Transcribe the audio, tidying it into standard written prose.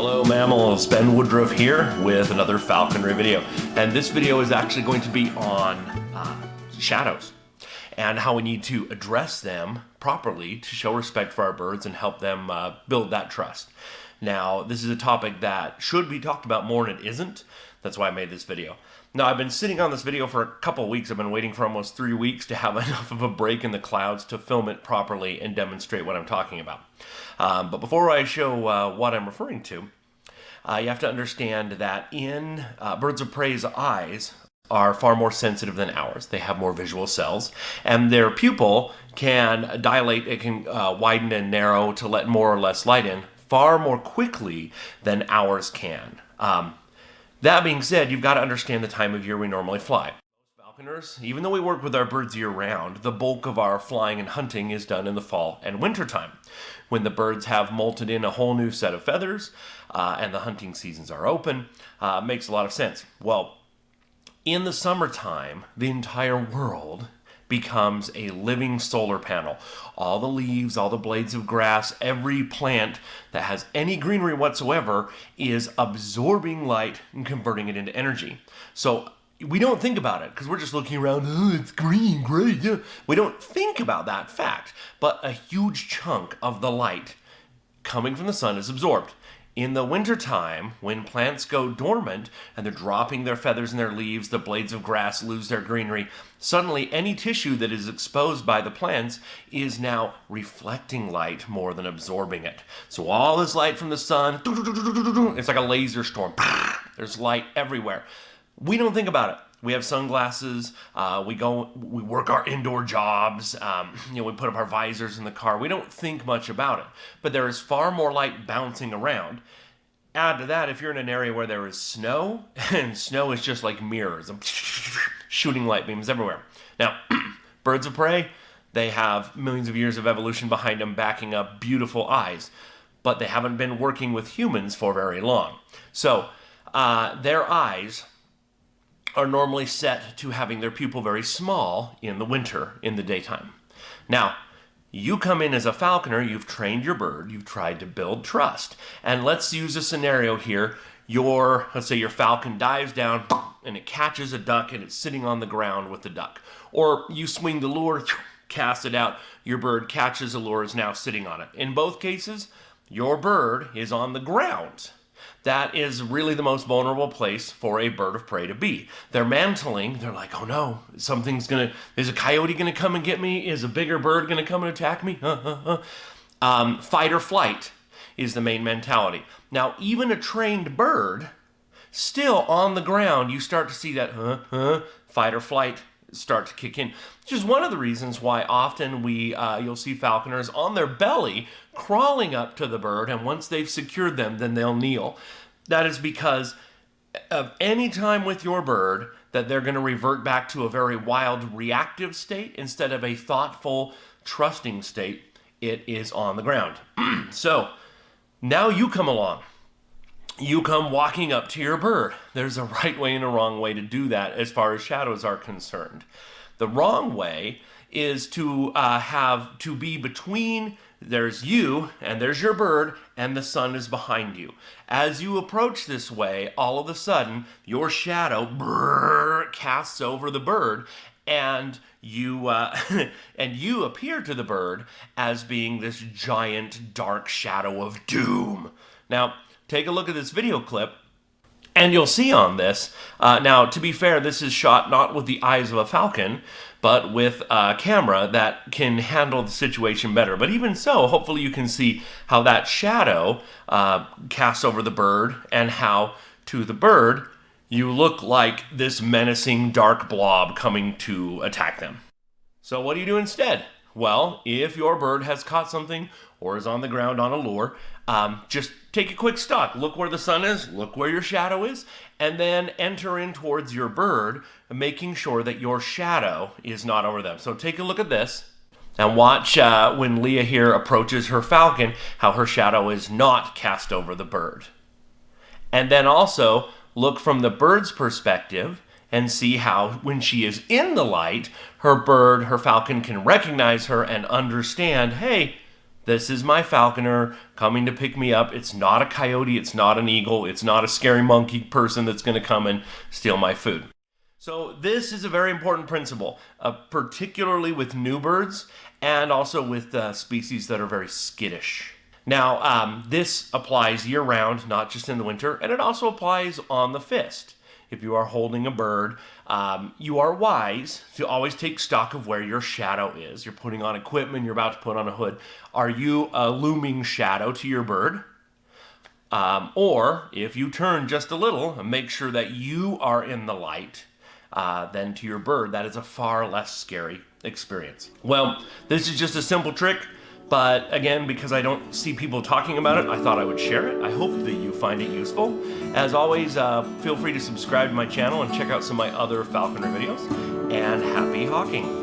Hello mammals, Ben Woodruff here with another falconry video. And this video is actually going to be on shadows and how we need to address them properly to show respect for our birds and help them build that trust. Now, this is a topic that should be talked about more and it isn't. That's why I made this video. Now, I've been sitting on this video for a couple weeks. I've been waiting for almost 3 weeks to have enough of a break in the clouds to film it properly and demonstrate what I'm talking about. But before I show what I'm referring to, you have to understand that in birds of prey's eyes are far more sensitive than ours. They have more visual cells, and their pupil can dilate, it can widen and narrow to let more or less light in far more quickly than ours can. That being said, you've got to understand the time of year we normally fly. Falconers, even though we work with our birds year-round, the bulk of our flying and hunting is done in the fall and winter time, when the birds have molted in a whole new set of feathers and the hunting seasons are open. Makes a lot of sense. Well, in the summertime, the entire world becomes a living solar panel. All the leaves, all the blades of grass, every plant that has any greenery whatsoever is absorbing light and converting it into energy. So we don't think about it because we're just looking around, oh, it's green, great, yeah. We don't think about that fact, but a huge chunk of the light coming from the sun is absorbed. In the wintertime, when plants go dormant and they're dropping their feathers and their leaves, the blades of grass lose their greenery, suddenly any tissue that is exposed by the plants is now reflecting light more than absorbing it. So all this light from the sun, it's like a laser storm. There's light everywhere. We don't think about it. We have sunglasses, we work our indoor jobs, we put up our visors in the car. We don't think much about it, but there is far more light bouncing around. Add to that, if you're in an area where there is snow, and snow is just like mirrors, shooting light beams everywhere. Now, birds of prey, they have millions of years of evolution behind them backing up beautiful eyes, but they haven't been working with humans for very long. So, their eyes are normally set to having their pupil very small in the winter, in the daytime. Now, you come in as a falconer, you've trained your bird, you've tried to build trust. And let's use a scenario here. Let's say your falcon dives down and it catches a duck and it's sitting on the ground with the duck. Or you swing the lure, cast it out, your bird catches the lure, is now sitting on it. In both cases, your bird is on the ground. That is really the most vulnerable place for a bird of prey to be. They're mantling. They're like, oh no, is a coyote going to come and get me? Is a bigger bird going to come and attack me? Fight or flight is the main mentality. Now, even a trained bird, still on the ground, you start to see that fight or flight start to kick in, which is one of the reasons why often you'll see falconers on their belly crawling up to the bird, and once they've secured them, then they'll kneel. That is because of any time with your bird that they're going to revert back to a very wild reactive state instead of a thoughtful trusting state. It is on the ground. So now you come along. You come walking up to your bird. There's a right way and a wrong way to do that as far as shadows are concerned. The wrong way is to be between, there's you and there's your bird and the sun is behind you. As you approach this way, all of a sudden your shadow casts over the bird, and you appear to the bird as being this giant dark shadow of doom. Now, take a look at this video clip, and you'll see on this, now to be fair, this is shot not with the eyes of a falcon, but with a camera that can handle the situation better. But even so, hopefully you can see how that shadow casts over the bird, and how to the bird you look like this menacing dark blob coming to attack them. So what do you do instead? Well, if your bird has caught something or is on the ground on a lure, just take a quick stock. Look where the sun is, look where your shadow is, and then enter in towards your bird, making sure that your shadow is not over them. So take a look at this and watch when Leah here approaches her falcon, how her shadow is not cast over the bird. And then also look from the bird's perspective and see how, when she is in the light, her falcon can recognize her and understand, hey, This is my falconer coming to pick me up. It's not a coyote, it's not an eagle, it's not a scary monkey person that's going to come and steal my food. So this is a very important principle, particularly with new birds and also with species that are very skittish. Now, this applies year-round, not just in the winter, and it also applies on the fist. If you are holding a bird, you are wise to always take stock of where your shadow is. You're putting on equipment, you're about to put on a hood. Are you a looming shadow to your bird? Or if you turn just a little and make sure that you are in the light, then to your bird, that is a far less scary experience. Well, this is just a simple trick, but again, because I don't see people talking about it, I thought I would share it. I hope that you find it useful. As always, feel free to subscribe to my channel and check out some of my other falconry videos, and happy hawking!